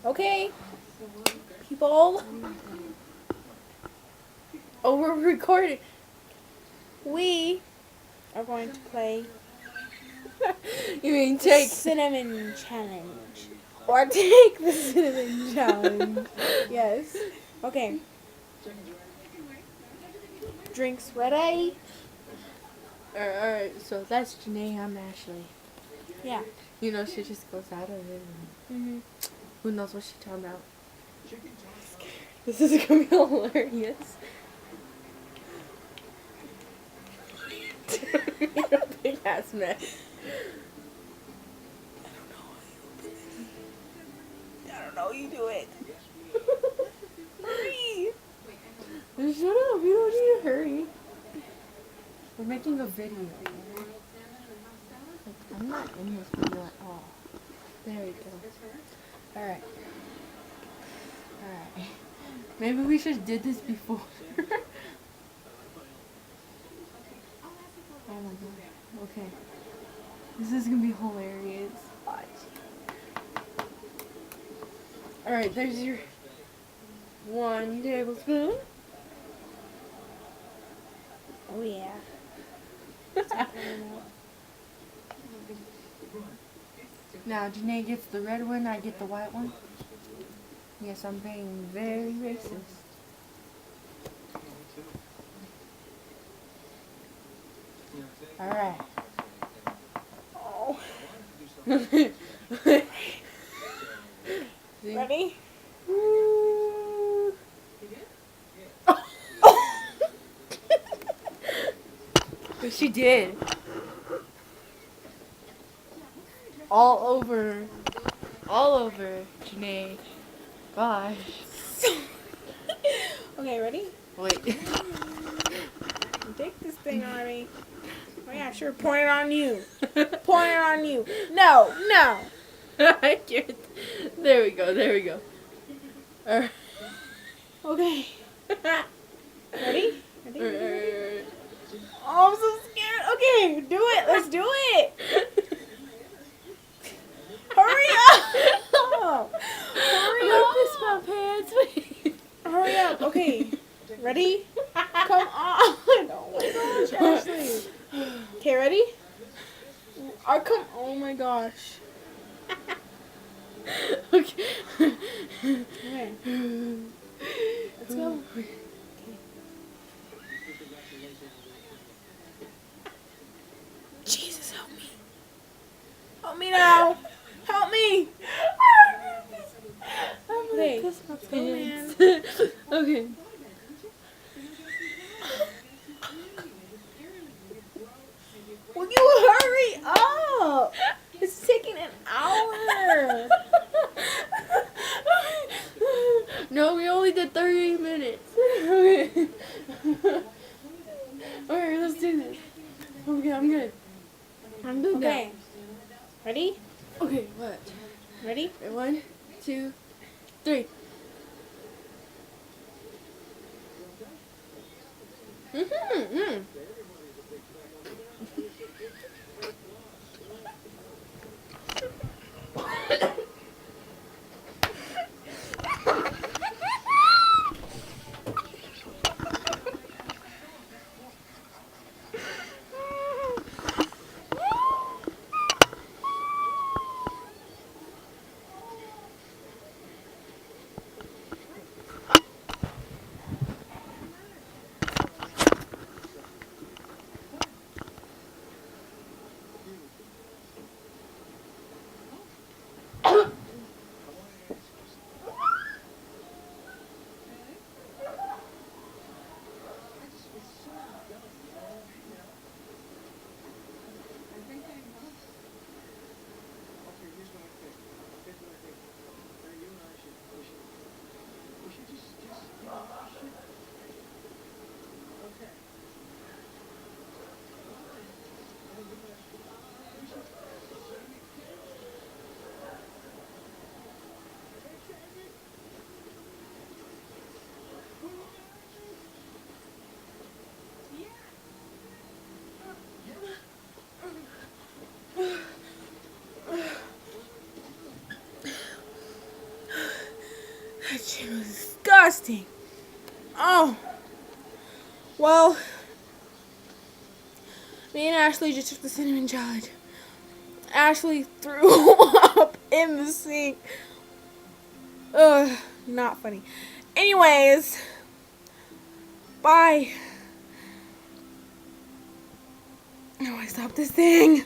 Okay, people. Oh, we're recording. We are going to play You mean take cinnamon challenge. Or take the cinnamon challenge. Yes. Okay. Drinks ready? Alright, so that's Janae, I'm Ashley. Yeah. You know, she just goes out of it and who knows what she's talking about. This is gonna be hilarious. You're a big ass mess. I don't know. You do it. Hurry. Shut up, you don't need to hurry. We're making a video. Like, I'm not in this video at all. There we go. Alright. Alright. Maybe we should did this before. Oh my god. Okay. This is gonna be hilarious. Watch. Alright, there's your 1 tablespoon. Oh yeah. Now, Janae gets the red one, I get the white one. Yes, I'm being very racist. Alright. Oh. See? Ready? But she did. All over Janae. Gosh. Okay, ready? Wait. Take this thing on me. Oh yeah, sure. Point it on you. Point it on you. No, no. I can't. There we go. Alright. Okay. Ready? Ready? Alright. Oh, I'm so scared. Okay, do it. Let's do it. Hurry up. Hurry up. Piss my pants. Wait. Hurry up. Okay. Ready? Come on. Oh my gosh, Ashley. Okay, ready? Oh my gosh. Okay. Okay. Let's go. Jesus, help me. Help me now. Help me. I'm gonna Okay. piss my Let's go, man. pants. Okay. Will you hurry up? It's taking an hour. No, we only did 30 minutes. Okay. Alright, let's do this. Okay, I'm good. I'm good Okay. Ready? now. Okay, what? Ready? 1, 2, 3. Mm-hmm. shit was disgusting. Oh. Well, me and Ashley just took the cinnamon challenge. Ashley threw up in the sink. Ugh, not funny. Anyways, bye. How do I stop this thing?